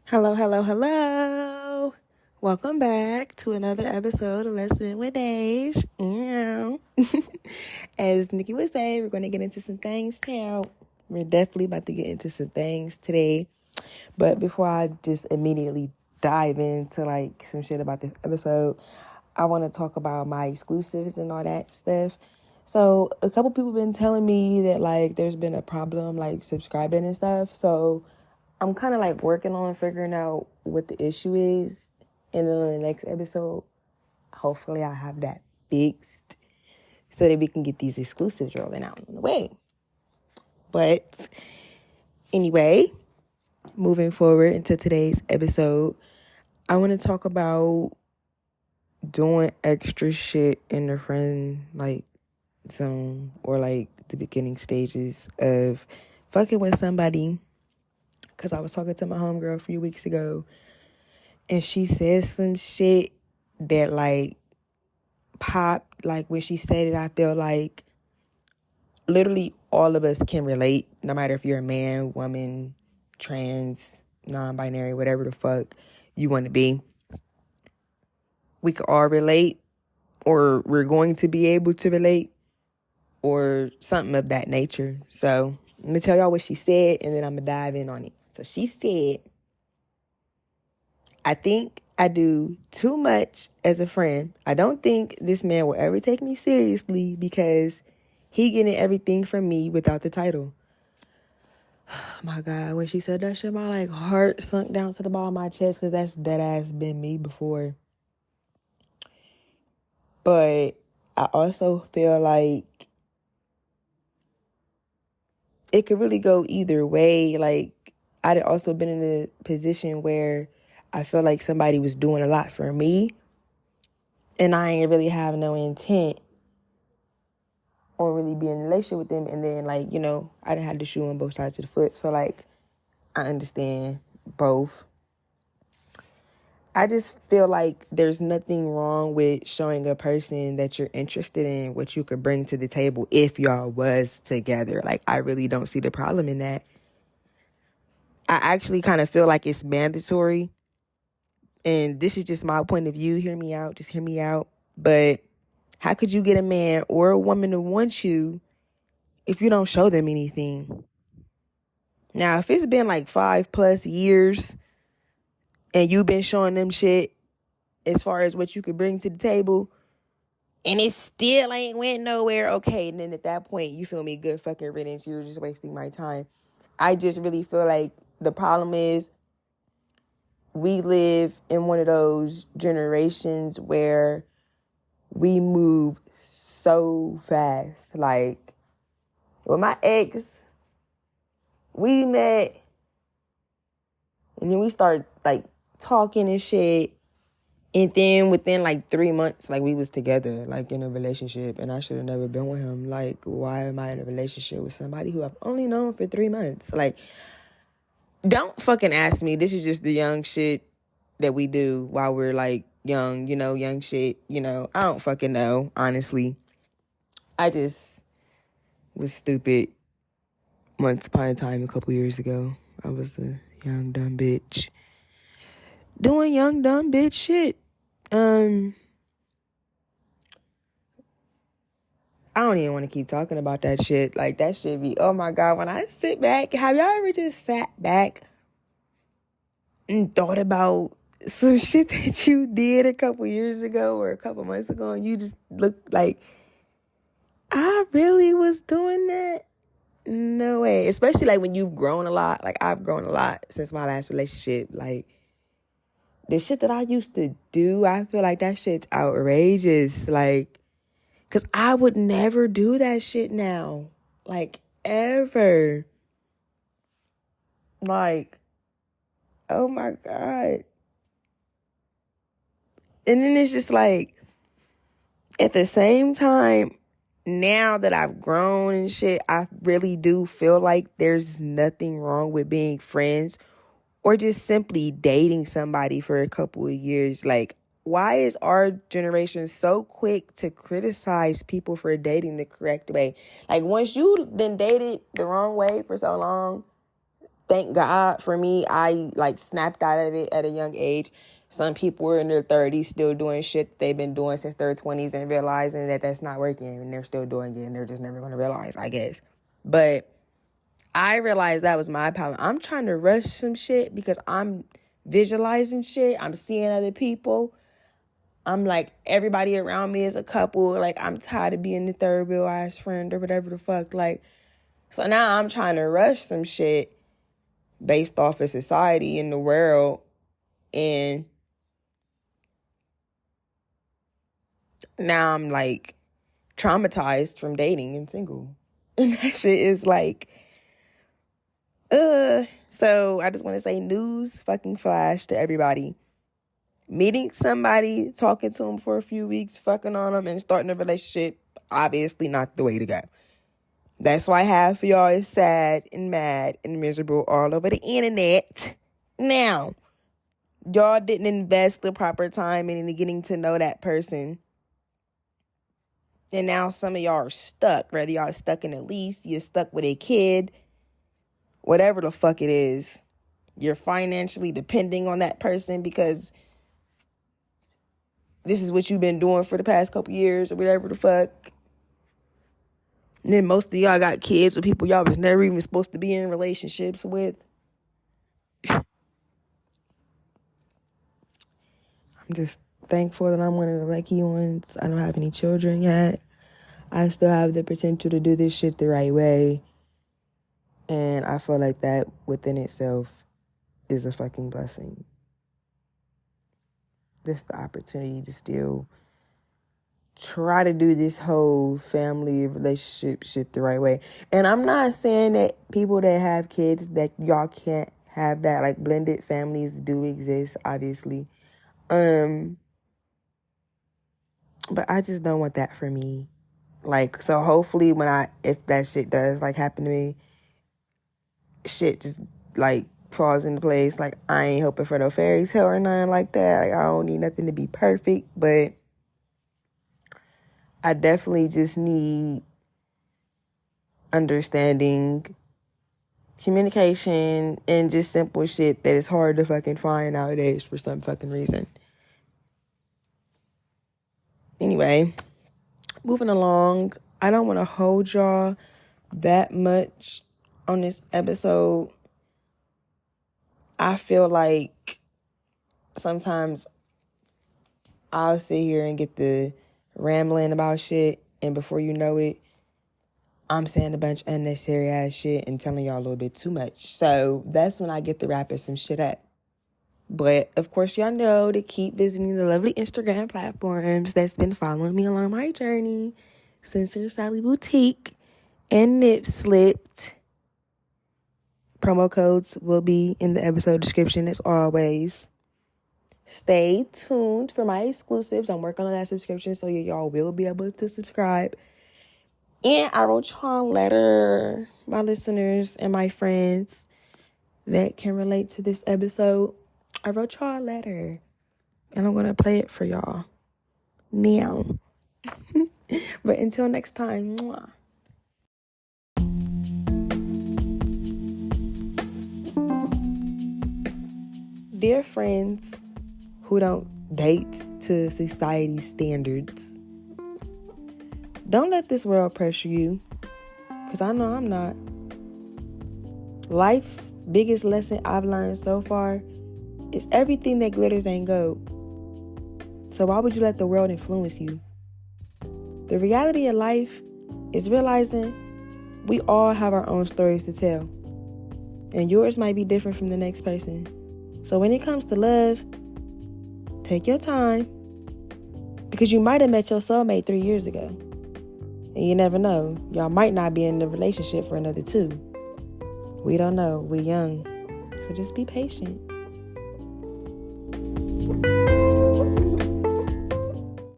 Hello, hello, hello. Welcome back to another episode of Let's Spend with Age. As Nikki would say, we're going to get into some things now. We're definitely about to get into some things today. But before I just immediately dive into like some shit about this episode, I want to talk about my exclusives and all that stuff. So a couple people been telling me that like there's been a problem like subscribing and stuff. So I'm kind of like working on figuring out what the issue is. And then on the next episode, hopefully I'll have that fixed so that we can get these exclusives rolling out on the way. But anyway, moving forward into today's episode, I want to talk about doing extra shit in the friend like zone or like the beginning stages of fucking with somebody. Because I was talking to my homegirl a few weeks ago and she said some shit that like popped. Like when she said it, I feel like literally all of us can relate, no matter if you're a man, woman, trans, non-binary, whatever the fuck you want to be. We could all relate, or we're going to be able to relate, or something of that nature. So I'm going to tell y'all what she said, and then I'm going to dive in on it. So she said, I think I do too much as a friend. I don't think this man will ever take me seriously because he getting everything from me without the title. Oh my God, when she said that shit, my like heart sunk down to the bottom of my chest because that's dead ass been me before. But I also feel like it could really go either way. Like I'd also been in a position where I feel like somebody was doing a lot for me and I ain't really have no intent or really be in a relationship with them. And then like, I done had the shoe on both sides of the foot. So like, I understand both. I just feel like there's nothing wrong with showing a person that you're interested in what you could bring to the table if y'all was together. Like, I really don't see the problem in that. I actually kind of feel like it's mandatory. And this is just my point of view. Hear me out. Just hear me out. But how could you get a man or a woman to want you if you don't show them anything? Now, if it's been like 5+ years and you've been showing them shit as far as what you could bring to the table, and it still ain't went nowhere, okay, and then at that point, you feel me, good fucking riddance, you're just wasting my time. I just really feel like the problem is we live in one of those generations where we move so fast. Like, with my ex, we met, and then we start, like, talking and shit. And then within like 3 months, like we was together, like in a relationship, and I should have never been with him. Like, why am I in a relationship with somebody who I've only known for 3 months? Like, don't fucking ask me. This is just the young shit that we do while we're like young, young shit, I don't fucking know, honestly. I just was stupid once upon a time a couple years ago. I was a young, dumb bitch. Doing young, dumb bitch shit. I don't even want to keep talking about that shit. Like, that shit be, oh my God, when I sit back, have y'all ever just sat back and thought about some shit that you did a couple years ago or a couple months ago and you just looked like, I really was doing that? No way. Especially like when you've grown a lot. Like, I've grown a lot since my last relationship. Like, the shit that I used to do, I feel like that shit's outrageous. Like, because I would never do that shit now. Like, ever. Like, oh my God. And then it's just like, at the same time, now that I've grown and shit, I really do feel like there's nothing wrong with being friends or just simply dating somebody for a couple of years. Like, why is our generation so quick to criticize people for dating the correct way? Like, once you then dated the wrong way for so long, thank God for me, I like snapped out of it at a young age. Some people are in their 30s still doing shit they've been doing since their 20s and realizing that that's not working, and they're still doing it and they're just never going to realize, I guess. But I realized that was my problem. I'm trying to rush some shit because I'm visualizing shit. I'm seeing other people. I'm like, everybody around me is a couple. Like, I'm tired of being the third wheel ass friend or whatever the fuck. Like, so now I'm trying to rush some shit based off of society in the world. And now I'm like traumatized from dating and single. And that shit is like, So I just want to say news fucking flash to everybody. Meeting somebody, talking to them for a few weeks, fucking on them, and starting a relationship, obviously not the way to go. That's why half of y'all is sad and mad and miserable all over the internet. Now, y'all didn't invest the proper time in getting to know that person. And now some of y'all are stuck. Whether y'all are stuck in a lease, you're stuck with a kid, whatever the fuck it is. You're financially depending on that person because this is what you've been doing for the past couple years or whatever the fuck. And then most of y'all got kids with people y'all was never even supposed to be in relationships with. I'm just thankful that I'm one of the lucky ones. I don't have any children yet. I still have the potential to do this shit the right way. And I feel like that within itself is a fucking blessing. Just the opportunity to still try to do this whole family relationship shit the right way. And I'm not saying that people that have kids, that y'all can't have that. Like, blended families do exist, obviously. But I just don't want that for me. Like, so hopefully if that shit does, like, happen to me, shit just, like, falls into place. Like, I ain't hoping for no fairy tale or nothing like that. Like, I don't need nothing to be perfect, but I definitely just need understanding, communication, and just simple shit that is hard to fucking find nowadays for some fucking reason. Anyway, moving along. I don't want to hold y'all that much on this episode. I feel like sometimes I'll sit here and get the rambling about shit, and before you know it, I'm saying a bunch of unnecessary ass shit and telling y'all a little bit too much. So that's when I get to wrapping some shit up. But of course, y'all know to keep visiting the lovely Instagram platforms that's been following me along my journey. Sincere Sally Boutique and Nip Slipped. Promo codes will be in the episode description as always. Stay tuned for my exclusives. I'm working on that subscription, so y'all will be able to subscribe. And I wrote y'all a letter, my listeners and my friends that can relate to this episode. I wrote y'all a letter, and I'm going to play it for y'all now. But until next time, mwah. Dear friends who don't date to society's standards, don't let this world pressure you, because I know I'm not. Life's biggest lesson I've learned so far is everything that glitters ain't gold. So why would you let the world influence you? The reality of life is realizing we all have our own stories to tell. And yours might be different from the next person. So when it comes to love, take your time. Because you might have met your soulmate 3 years ago. And you never know. Y'all might not be in a relationship for another 2. We don't know. We're young. So just be patient.